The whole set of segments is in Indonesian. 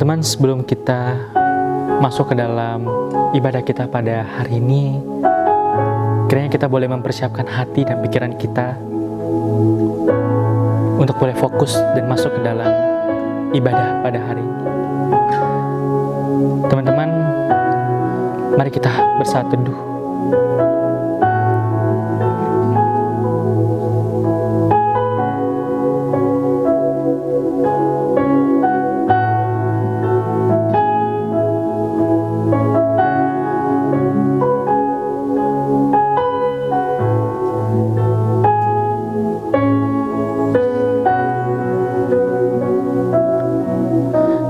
Teman-teman, sebelum kita masuk ke dalam ibadah kita pada hari ini, kiranya kita boleh mempersiapkan hati dan pikiran kita untuk boleh fokus dan masuk ke dalam ibadah pada hari ini. Teman-teman, mari kita bersaat teduh.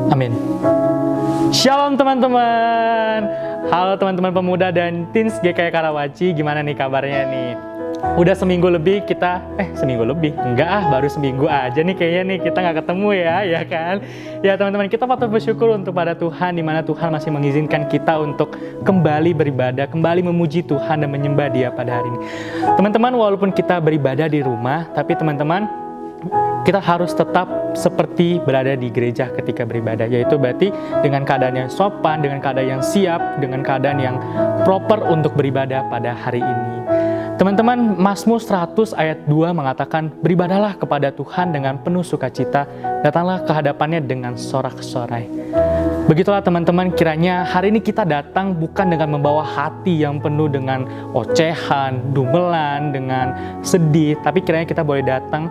Amin. Shalom teman-teman. Halo teman-teman pemuda dan teens GKI Karawaci. Gimana nih kabarnya nih? Udah seminggu lebih kita, seminggu lebih? Enggak baru seminggu aja nih kayaknya nih kita nggak ketemu ya kan? Ya teman-teman, kita patut bersyukur untuk pada Tuhan, di mana Tuhan masih mengizinkan kita untuk kembali beribadah, kembali memuji Tuhan dan menyembah Dia pada hari ini. Teman-teman, walaupun kita beribadah di rumah, tapi teman-teman, kita harus tetap seperti berada di gereja ketika beribadah, yaitu berarti dengan keadaan yang sopan, dengan keadaan yang siap, dengan keadaan yang proper untuk beribadah pada hari ini. Teman-teman, Mazmur 100 ayat 2 mengatakan, beribadahlah kepada Tuhan dengan penuh sukacita, datanglah ke hadapannya dengan sorak-sorai. Begitulah teman-teman, kiranya hari ini kita datang bukan dengan membawa hati yang penuh dengan ocehan, dumelan, dengan sedih, tapi kiranya kita boleh datang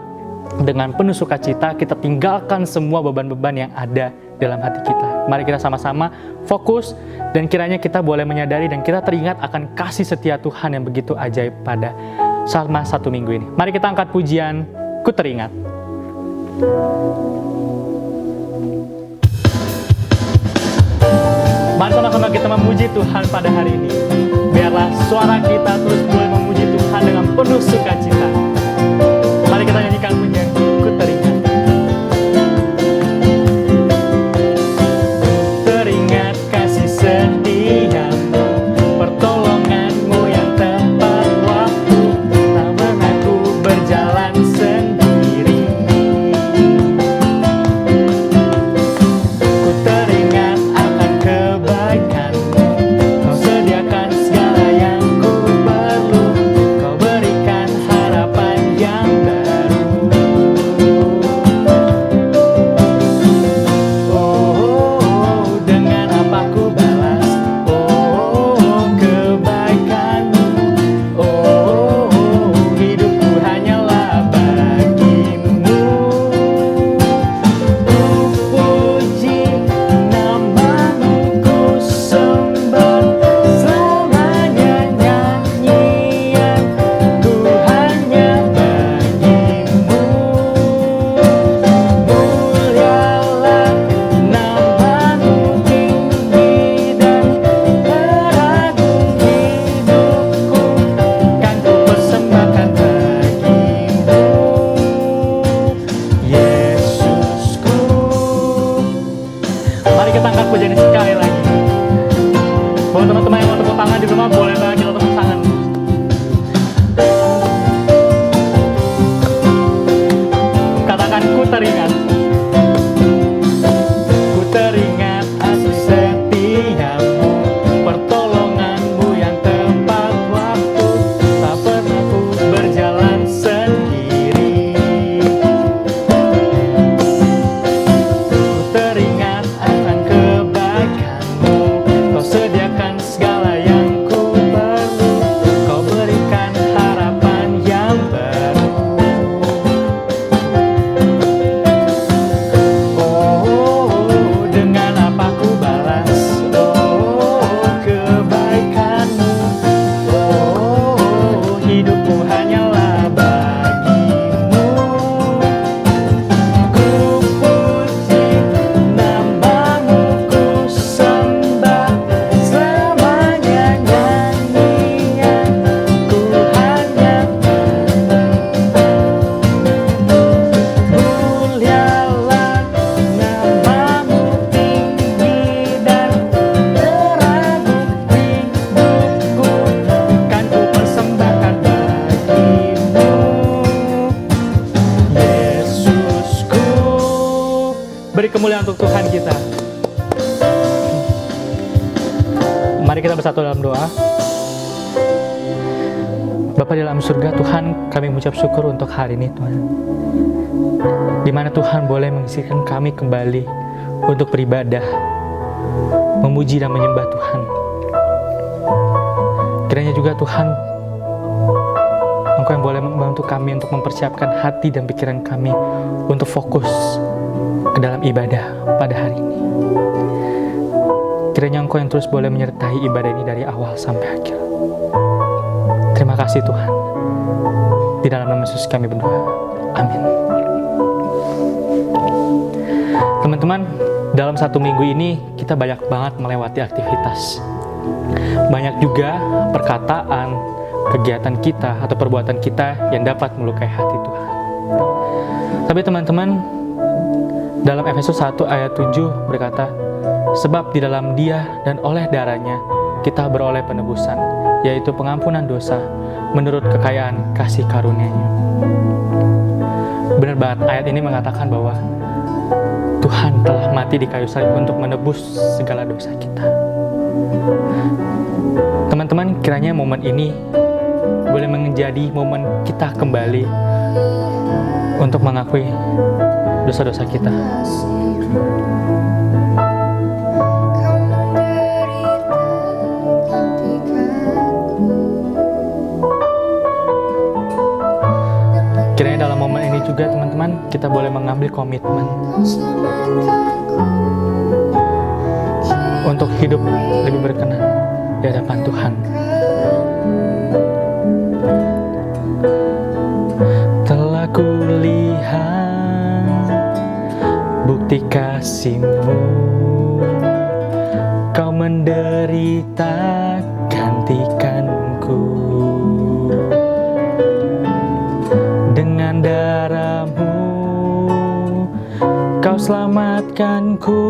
dengan penuh sukacita, kita tinggalkan semua beban-beban yang ada dalam hati kita. Mari kita sama-sama fokus dan kiranya kita boleh menyadari dan kita teringat akan kasih setia Tuhan yang begitu ajaib pada selama 1 minggu ini. Mari kita angkat pujian, Ku Teringat. Mari sama-sama kita memuji Tuhan pada hari ini. Biarlah suara kita terus boleh memuji Tuhan dengan penuh sukacita. Mari kita nyanyikan pujian Ku Teringat. Teringat kasih setiamu, pertolonganmu yang tepat waktu, tak pernah ku berjalan sendiri. Ku teringat akan kebaikanmu, kau sediakan segala yang ku perlu, kau berikan harapan yang Beri kemuliaan untuk Tuhan kita. Mari kita bersatu dalam doa. Bapa di dalam surga, Tuhan, kami mengucap syukur untuk hari ini, Tuhan. Di mana Tuhan boleh mengizinkan kami kembali untuk beribadah, memuji dan menyembah Tuhan. Kiranya juga Tuhan, Engkau yang boleh membantu kami untuk mempersiapkan hati dan pikiran kami untuk fokus ke dalam ibadah pada hari ini. Kiranya Engkau yang terus boleh menyertai ibadah ini dari awal sampai akhir. Terima kasih Tuhan. Di dalam nama Yesus kami berdoa. Amin. Teman-teman, dalam satu minggu ini kita banyak banget melewati aktivitas. Banyak juga perkataan, kegiatan kita atau perbuatan kita yang dapat melukai hati Tuhan. Tapi teman-teman, dalam Efesus 1 ayat 7 berkata, sebab di dalam Dia dan oleh darahnya kita beroleh penebusan, yaitu pengampunan dosa menurut kekayaan kasih karunia-Nya. Benar banget, ayat ini mengatakan bahwa Tuhan telah mati di kayu salib untuk menebus segala dosa kita. Teman-teman, kiranya momen ini boleh menjadi momen kita kembali untuk mengakui dosa-dosa kita. Kiranya dalam momen ini juga teman-teman, kita boleh mengambil komitmen untuk hidup lebih berkenan di hadapan Tuhan. Telah kulihat bukti kasih-Mu, Kau menderita gantikanku. Dengan darah-Mu Kau selamatkanku.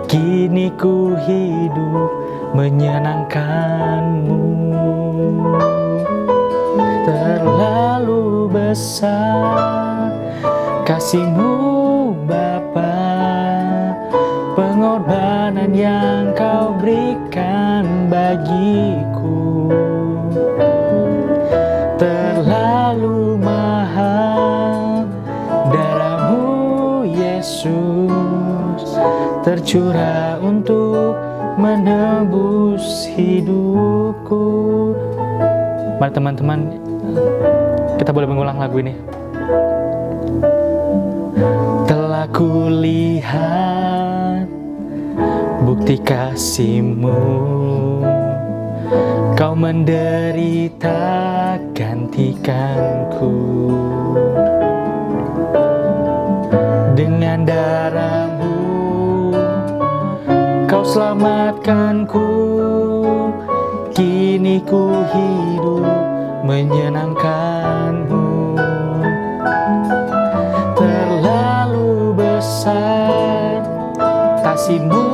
Kini ku hidup menyenangkan-Mu. Terlalu besar kasih-Mu Bapa, pengorbanan yang Kau berikan bagiku. Terlalu mahal darah-Mu Yesus, tercurah untuk menebus hidupku. Mari teman-teman, kita boleh mengulang lagu ini. Telah kulihat bukti kasih-Mu, Kau menderita gantikanku. Dengan darah-Mu Kau selamatkanku. Kini ku hidup menyenangkan-Mu. Terlalu besar kasih-Mu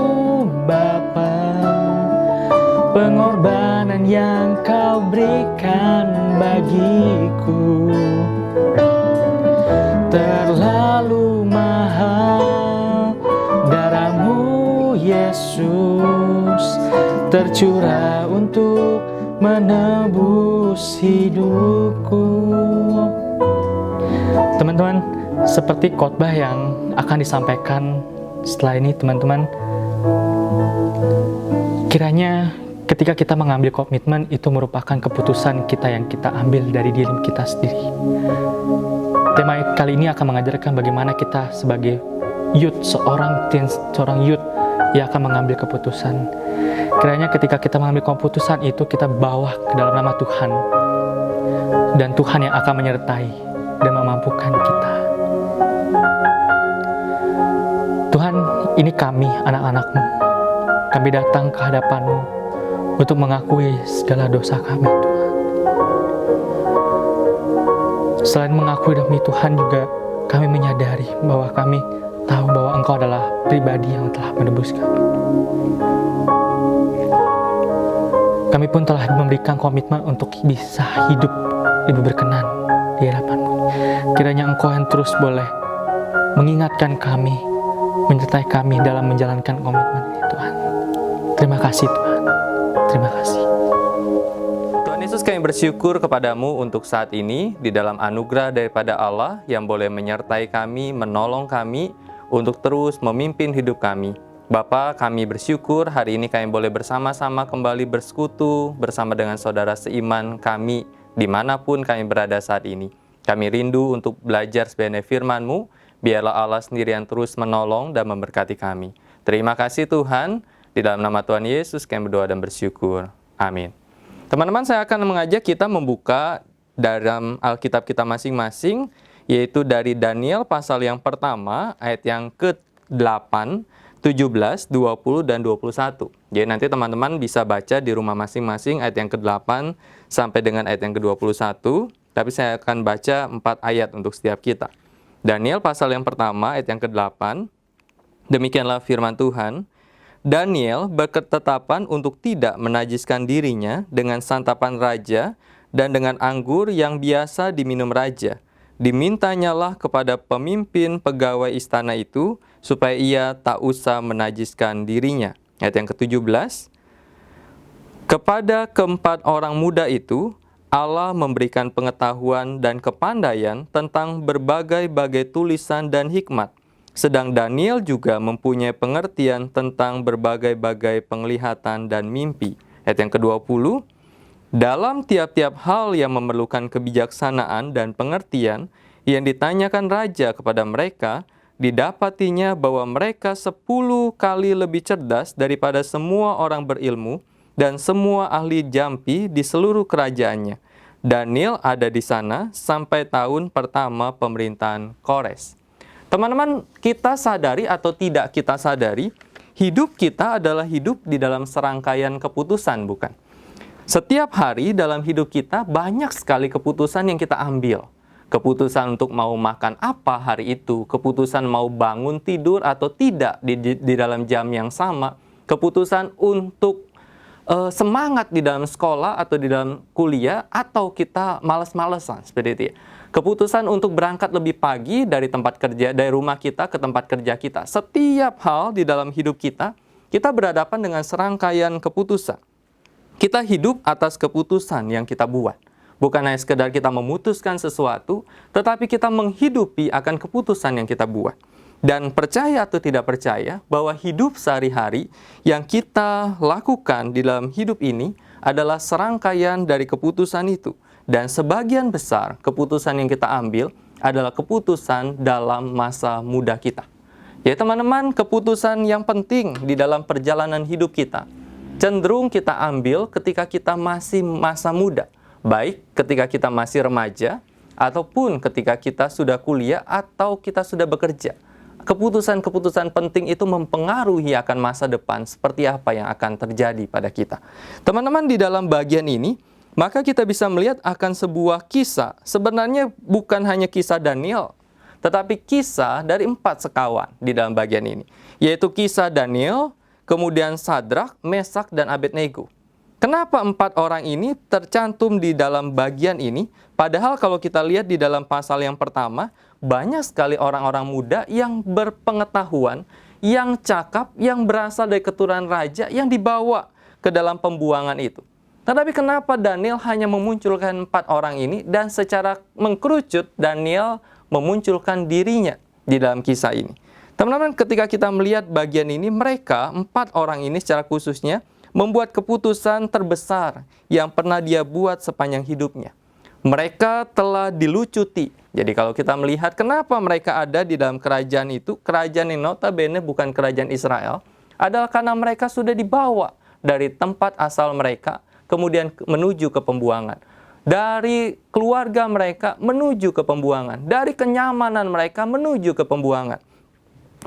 Bapa, pengorbanan yang Kau berikan bagiku. Terlalu mahal darah-Mu Yesus, tercurah untuk menebus hidupku. Teman-teman, seperti khotbah yang akan disampaikan setelah ini, teman-teman, kiranya ketika kita mengambil komitmen, itu merupakan keputusan kita yang kita ambil dari diri kita sendiri. Tema kali ini akan mengajarkan bagaimana kita sebagai youth, seorang youth yang akan mengambil keputusan. Kiranya ketika kita mengambil keputusan itu, kita bawa ke dalam nama Tuhan, dan Tuhan yang akan menyertai dan memampukan kita. Tuhan, ini kami, anak-anak-Mu. Kami datang ke hadapan-Mu untuk mengakui segala dosa kami, Tuhan. Selain mengakui demi Tuhan, juga kami menyadari bahwa kami tahu bahwa Engkau adalah pribadi yang telah menebus kami. Kami pun telah memberikan komitmen untuk bisa hidup lebih berkenan di hadapan-Mu. Kiranya Engkau yang terus boleh mengingatkan kami, menyertai kami dalam menjalankan komitmen ini, Tuhan. Terima kasih, Tuhan. Terima kasih. Tuhan Yesus, kami bersyukur kepadamu untuk saat ini di dalam anugerah daripada Allah yang boleh menyertai kami, menolong kami untuk terus memimpin hidup kami. Bapa, kami bersyukur hari ini kami boleh bersama-sama kembali bersekutu bersama dengan saudara seiman kami dimanapun kami berada saat ini. Kami rindu untuk belajar sebenarnya firman-Mu, biarlah Allah sendiri yang terus menolong dan memberkati kami. Terima kasih Tuhan, di dalam nama Tuhan Yesus kami berdoa dan bersyukur. Amin. Teman-teman, saya akan mengajak kita membuka dalam Alkitab kita masing-masing, yaitu dari Daniel pasal yang pertama, ayat yang ke-8, 17, 20, dan 21. Jadi nanti teman-teman bisa baca di rumah masing-masing ayat yang ke-8 sampai dengan ayat yang ke-21, tapi saya akan baca 4 ayat untuk setiap kita. Daniel pasal yang pertama, ayat yang ke-8, demikianlah firman Tuhan. Daniel berketetapan untuk tidak menajiskan dirinya dengan santapan raja dan dengan anggur yang biasa diminum raja. Dimintanyalah kepada pemimpin pegawai istana itu supaya ia tak usah menajiskan dirinya. Ayat yang ke-17. Kepada keempat orang muda itu, Allah memberikan pengetahuan dan kepandaian tentang berbagai-bagai tulisan dan hikmat. Sedang Daniel juga mempunyai pengertian tentang berbagai-bagai penglihatan dan mimpi. Ayat yang ke-20, dalam tiap-tiap hal yang memerlukan kebijaksanaan dan pengertian yang ditanyakan raja kepada mereka, didapatinya bahwa mereka 10 kali lebih cerdas daripada semua orang berilmu dan semua ahli jampi di seluruh kerajaannya. Daniel ada di sana sampai tahun pertama pemerintahan Kores. Teman-teman, kita sadari atau tidak kita sadari, hidup kita adalah hidup di dalam serangkaian keputusan, bukan? Setiap hari dalam hidup kita banyak sekali keputusan yang kita ambil. Keputusan untuk mau makan apa hari itu, keputusan mau bangun tidur atau tidak di dalam jam yang sama, keputusan untuk semangat di dalam sekolah atau di dalam kuliah, atau kita malas-malesan seperti itu ya. Keputusan untuk berangkat lebih pagi dari tempat kerja, dari rumah kita ke tempat kerja kita. Setiap hal di dalam hidup kita, kita berhadapan dengan serangkaian keputusan. Kita hidup atas keputusan yang kita buat. Bukan hanya sekedar kita memutuskan sesuatu, tetapi kita menghidupi akan keputusan yang kita buat. Dan percaya atau tidak percaya bahwa hidup sehari-hari yang kita lakukan di dalam hidup ini adalah serangkaian dari keputusan itu. Dan sebagian besar keputusan yang kita ambil adalah keputusan dalam masa muda kita. Ya teman-teman, keputusan yang penting di dalam perjalanan hidup kita cenderung kita ambil ketika kita masih masa muda. Baik ketika kita masih remaja, ataupun ketika kita sudah kuliah atau kita sudah bekerja. Keputusan-keputusan penting itu mempengaruhi akan masa depan seperti apa yang akan terjadi pada kita. Teman-teman, di dalam bagian ini, maka kita bisa melihat akan sebuah kisah. Sebenarnya bukan hanya kisah Daniel, tetapi kisah dari 4 sekawan di dalam bagian ini. Yaitu kisah Daniel, kemudian Sadrak, Mesak, dan Abednego. Kenapa 4 orang ini tercantum di dalam bagian ini? Padahal kalau kita lihat di dalam pasal yang pertama, banyak sekali orang-orang muda yang berpengetahuan, yang cakap, yang berasal dari keturunan raja, yang dibawa ke dalam pembuangan itu. Tetapi kenapa Daniel hanya memunculkan 4 orang ini dan secara mengkerucut Daniel memunculkan dirinya di dalam kisah ini? Teman-teman, ketika kita melihat bagian ini, mereka 4 orang ini secara khususnya membuat keputusan terbesar yang pernah dia buat sepanjang hidupnya. Mereka telah dilucuti. Jadi kalau kita melihat kenapa mereka ada di dalam kerajaan itu, kerajaan yang notabene bukan kerajaan Israel, adalah karena mereka sudah dibawa dari tempat asal mereka, kemudian menuju ke pembuangan. Dari keluarga mereka menuju ke pembuangan. Dari kenyamanan mereka menuju ke pembuangan.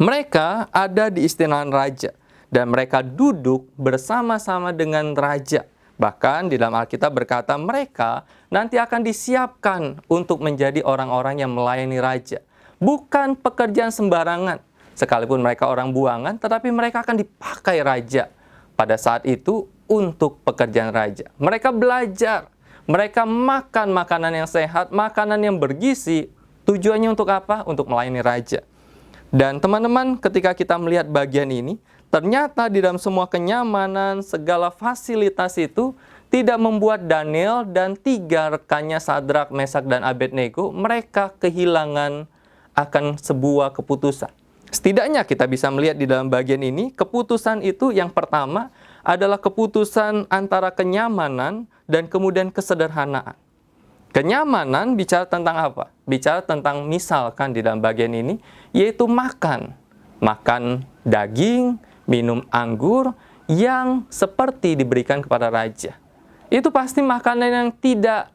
Mereka ada di istana raja. Dan mereka duduk bersama-sama dengan raja. Bahkan di dalam Alkitab berkata mereka nanti akan disiapkan untuk menjadi orang-orang yang melayani raja. Bukan pekerjaan sembarangan. Sekalipun mereka orang buangan, tetapi mereka akan dipakai raja pada saat itu untuk pekerjaan raja. Mereka belajar, mereka makan makanan yang sehat, makanan yang bergizi. Tujuannya untuk apa? Untuk melayani raja. Dan teman-teman, ketika kita melihat bagian ini, ternyata di dalam semua kenyamanan, segala fasilitas itu tidak membuat Daniel dan 3 rekannya Sadrak, Mesak, dan Abednego mereka kehilangan akan sebuah keputusan. Setidaknya kita bisa melihat di dalam bagian ini, keputusan itu yang pertama adalah keputusan antara kenyamanan dan kemudian kesederhanaan. Kenyamanan bicara tentang apa? Bicara tentang misalkan di dalam bagian ini, yaitu makan. Makan daging, minum anggur yang seperti diberikan kepada raja. Itu pasti makanan yang tidak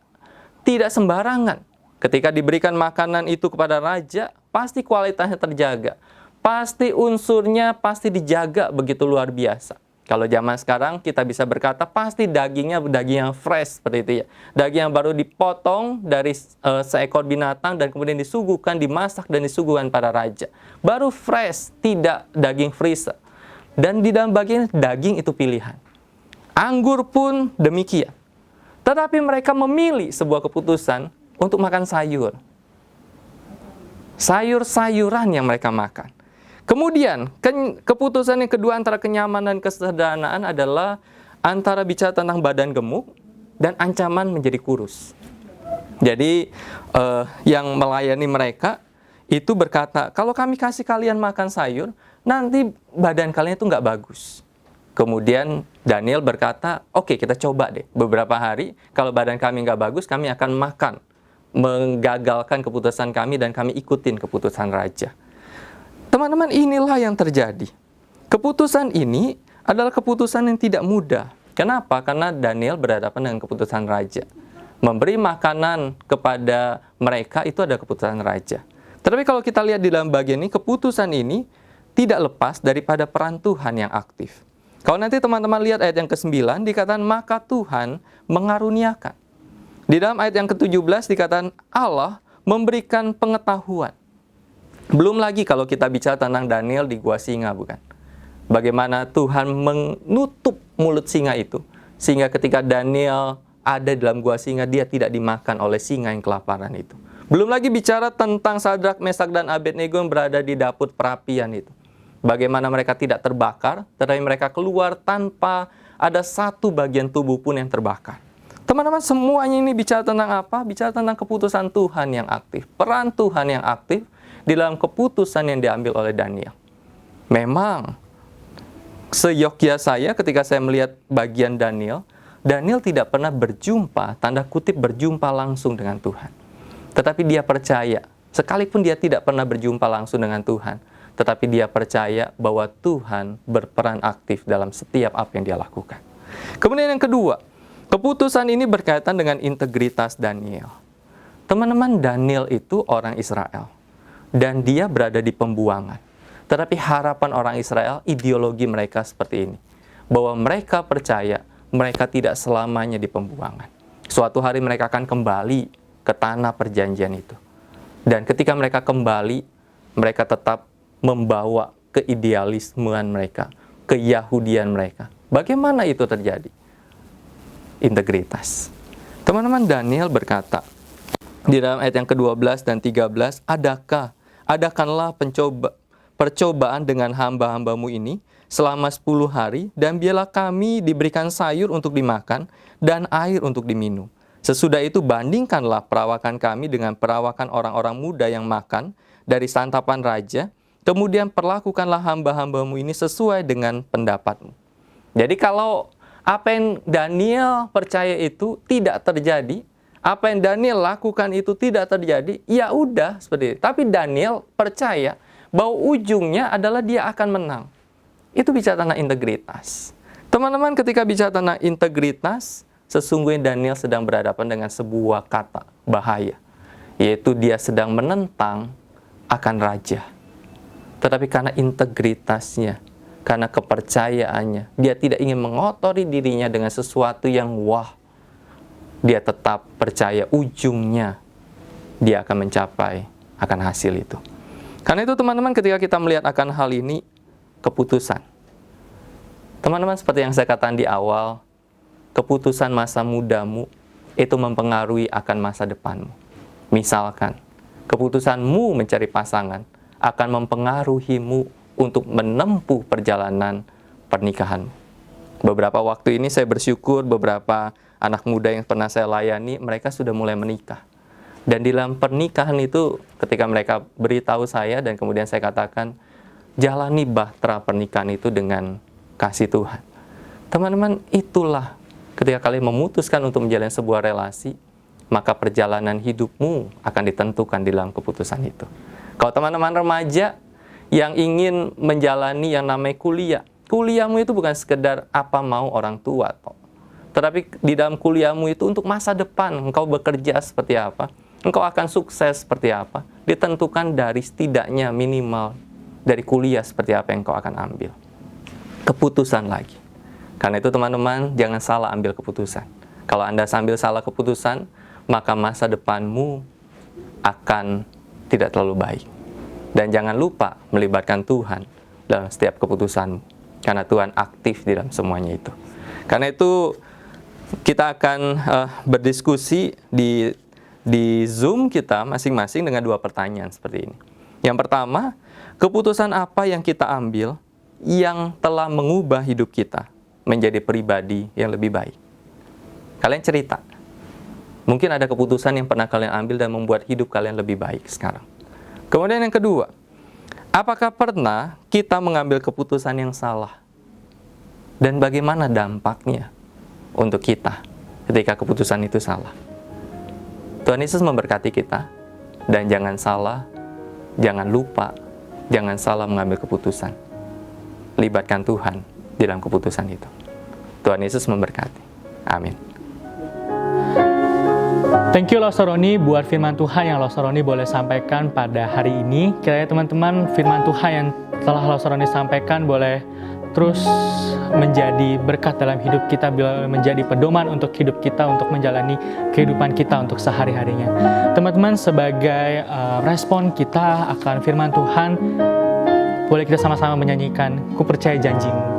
sembarangan. Ketika diberikan makanan itu kepada raja, pasti kualitasnya terjaga. Pasti unsurnya pasti dijaga begitu luar biasa. Kalau zaman sekarang kita bisa berkata pasti dagingnya daging yang fresh seperti itu ya. Daging yang baru dipotong dari seekor binatang dan kemudian disuguhkan, dimasak dan disuguhkan pada raja. Baru fresh, tidak daging freezer. Dan di dalam bagian daging itu pilihan. Anggur pun demikian. Tetapi mereka memilih sebuah keputusan untuk makan sayur. Sayur-sayuran yang mereka makan. Kemudian, keputusan yang kedua antara kenyamanan dan kesederhanaan adalah antara bicara tentang badan gemuk dan ancaman menjadi kurus. Jadi, yang melayani mereka itu berkata, kalau kami kasih kalian makan sayur, nanti badan kalian itu nggak bagus. Kemudian Daniel berkata, oke, kita coba deh. Beberapa hari, kalau badan kami nggak bagus, kami akan makan. Menggagalkan keputusan kami dan kami ikutin keputusan raja. Teman-teman, inilah yang terjadi. Keputusan ini adalah keputusan yang tidak mudah. Kenapa? Karena Daniel berhadapan dengan keputusan raja. Memberi makanan kepada mereka itu ada keputusan raja. Tetapi kalau kita lihat di dalam bagian ini, keputusan ini tidak lepas daripada peran Tuhan yang aktif. Kalau nanti teman-teman lihat ayat yang ke-9, dikatakan, maka Tuhan mengaruniakan. Di dalam ayat yang ke-17 dikatakan, Allah memberikan pengetahuan. Belum lagi kalau kita bicara tentang Daniel di gua singa, bukan? Bagaimana Tuhan menutup mulut singa itu, sehingga ketika Daniel ada dalam gua singa, dia tidak dimakan oleh singa yang kelaparan itu. Belum lagi bicara tentang Sadrak, Mesak, dan Abednego yang berada di dapur perapian itu. Bagaimana mereka tidak terbakar, tetapi mereka keluar tanpa ada satu bagian tubuh pun yang terbakar. Teman-teman, semuanya ini bicara tentang apa? Bicara tentang keputusan Tuhan yang aktif. Peran Tuhan yang aktif di dalam keputusan yang diambil oleh Daniel. Memang, seyogyanya saya ketika saya melihat bagian Daniel tidak pernah berjumpa, tanda kutip berjumpa langsung dengan Tuhan. Tetapi dia percaya, sekalipun dia tidak pernah berjumpa langsung dengan Tuhan, tetapi dia percaya bahwa Tuhan berperan aktif dalam setiap apa yang dia lakukan. Kemudian yang kedua, keputusan ini berkaitan dengan integritas Daniel. Teman-teman, Daniel itu orang Israel. Dan dia berada di pembuangan. Tetapi harapan orang Israel, ideologi mereka seperti ini. Bahwa mereka percaya mereka tidak selamanya di pembuangan. Suatu hari mereka akan kembali ke tanah perjanjian itu. Dan ketika mereka kembali, mereka tetap membawa keidealismean mereka, keyahudian mereka. Bagaimana itu terjadi? Integritas. Teman-teman, Daniel berkata, di dalam ayat yang ke-12 dan 13, adakanlah percobaan dengan hamba-hambamu ini selama 10 hari, dan biarlah kami diberikan sayur untuk dimakan dan air untuk diminum. Sesudah itu bandingkanlah perawakan kami dengan perawakan orang-orang muda yang makan dari santapan raja, kemudian perlakukanlah hamba-hambamu ini sesuai dengan pendapatmu. Jadi kalau apa yang Daniel percaya itu tidak terjadi, apa yang Daniel lakukan itu tidak terjadi, ya udah seperti itu. Tapi Daniel percaya bahwa ujungnya adalah dia akan menang. Itu bicara tentang integritas. Teman-teman, ketika bicara tentang integritas, sesungguhnya Daniel sedang berhadapan dengan sebuah kata bahaya, yaitu dia sedang menentang akan raja. Tetapi karena integritasnya, karena kepercayaannya, dia tidak ingin mengotori dirinya dengan sesuatu yang wah. Dia tetap percaya ujungnya dia akan mencapai akan hasil itu. Karena itu teman-teman, ketika kita melihat akan hal ini, keputusan. Teman-teman, seperti yang saya katakan di awal, keputusan masa mudamu itu mempengaruhi akan masa depanmu. Misalkan, keputusanmu mencari pasangan akan mempengaruhimu untuk menempuh perjalanan pernikahanmu. Beberapa waktu ini saya bersyukur beberapa anak muda yang pernah saya layani, mereka sudah mulai menikah. Dan di dalam pernikahan itu, ketika mereka beritahu saya dan kemudian saya katakan, jalani bahtera pernikahan itu dengan kasih Tuhan. Teman-teman, itulah ketika kalian memutuskan untuk menjalani sebuah relasi, maka perjalanan hidupmu akan ditentukan di dalam keputusan itu. Kalau teman-teman remaja yang ingin menjalani yang namanya kuliah, kuliahmu itu bukan sekedar apa mau orang tua, tetapi di dalam kuliahmu itu untuk masa depan, engkau bekerja seperti apa, engkau akan sukses seperti apa, ditentukan dari setidaknya minimal dari kuliah seperti apa yang engkau akan ambil. Keputusan lagi. Karena itu teman-teman, jangan salah ambil keputusan. Kalau Anda sambil salah keputusan, maka masa depanmu akan tidak terlalu baik. Dan jangan lupa melibatkan Tuhan dalam setiap keputusanmu. Karena Tuhan aktif di dalam semuanya itu. Karena itu kita akan berdiskusi di Zoom kita masing-masing dengan 2 pertanyaan seperti ini. Yang pertama, keputusan apa yang kita ambil yang telah mengubah hidup kita menjadi pribadi yang lebih baik? Kalian cerita. Mungkin ada keputusan yang pernah kalian ambil dan membuat hidup kalian lebih baik sekarang. Kemudian yang kedua, apakah pernah kita mengambil keputusan yang salah? Dan bagaimana dampaknya untuk kita ketika keputusan itu salah? Tuhan Yesus memberkati kita. Dan jangan salah, jangan lupa, jangan salah mengambil keputusan. Libatkan Tuhan di dalam keputusan itu. Tuhan Yesus memberkati. Amin. Thank you Lost Roni buat firman Tuhan yang Lost Roni boleh sampaikan pada hari ini. Kiranya teman-teman firman Tuhan yang telah Lost Roni sampaikan boleh terus menjadi berkat dalam hidup kita, menjadi pedoman untuk hidup kita, untuk menjalani kehidupan kita untuk sehari-harinya. Teman-teman, sebagai respon kita akan firman Tuhan, boleh kita sama-sama menyanyikan Ku Percaya Janjimu.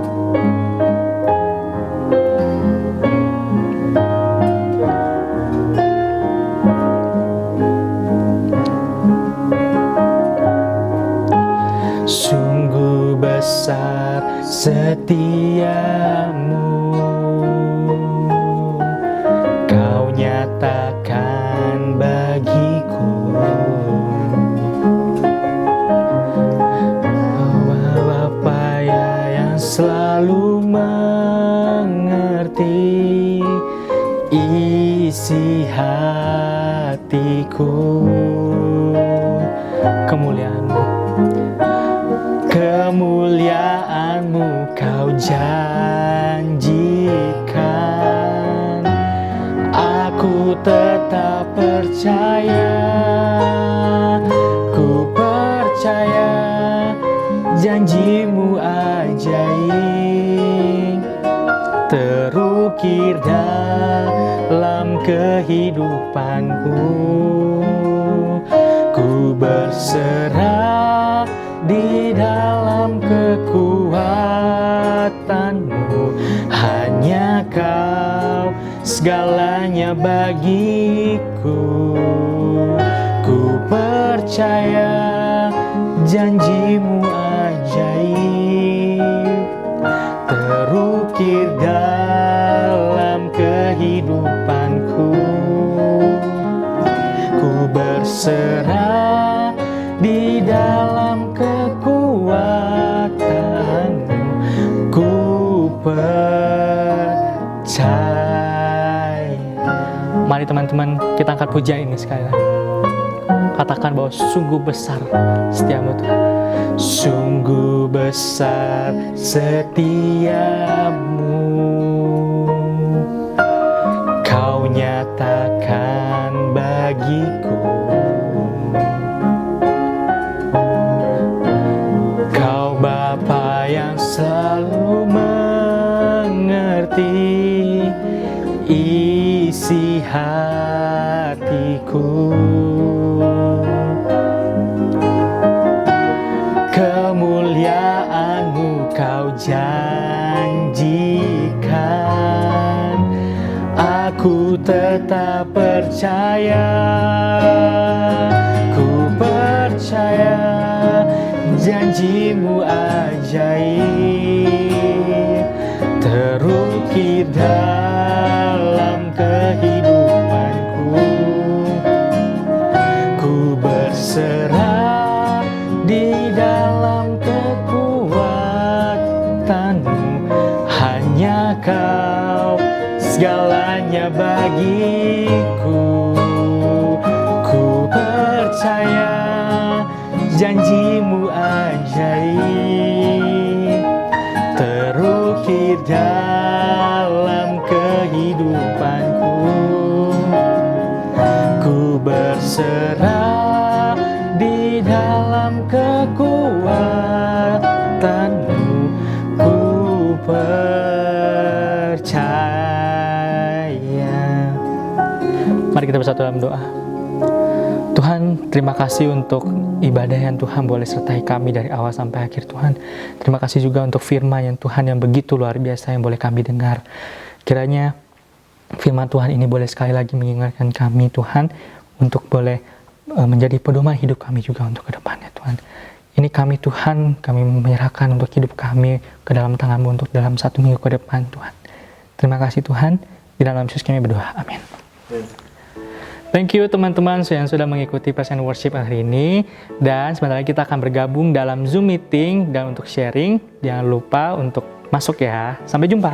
Sungguh besar setiamu, Kau nyatakan bagiku. Bapa yang selalu mengerti isi hatiku. Kemuliaan-Mu Kau janjikan, aku tetap percaya, ku percaya janji-Mu ajaib, terukir dalam kehidupanku. Ku berserah di dalam kekuatan-Mu, hanya Kau segalanya bagiku. Ku percaya janji-Mu ajaib, terukir dalam kehidupanku. Ku berserah di dalam kekuatan-Mu, ku percaya. Mari teman-teman, kita angkat pujian ini sekali lagi. Katakan bahwa sungguh besar setiamu Tuhan. Sungguh besar setiamu, Kau nyatakan bagiku. Kau Bapa yang selalu mengerti isi hatiku. Kemuliaan-Mu Kau janjikan, aku tetap percaya, ku percaya janjimu ajaib terukir dalam kehidupanku. Ku berserah di dalam kekuatanmu, hanya Kau segalanya bagiku. Ku percaya janjimu ajaib terukir dalam kehidupanku. Ku berserah di dalam kekuatanmu. Ku percaya. Mari kita bersatu dalam doa. Tuhan, terima kasih untuk ibadah yang Tuhan boleh sertai kami dari awal sampai akhir Tuhan. Terima kasih juga untuk firman yang Tuhan yang begitu luar biasa yang boleh kami dengar. Kiranya firman Tuhan ini boleh sekali lagi mengingatkan kami Tuhan untuk boleh menjadi pedoman hidup kami juga untuk ke depannya Tuhan. Ini kami Tuhan, kami menyerahkan untuk hidup kami ke dalam tangan-Mu untuk dalam 1 minggu ke depan Tuhan. Terima kasih Tuhan, di dalam Yesus kami berdoa, amin. Thank you teman-teman yang sudah mengikuti Present Worship hari ini. Dan sebentar lagi kita akan bergabung dalam Zoom meeting. Dan untuk sharing, jangan lupa untuk masuk ya. Sampai jumpa.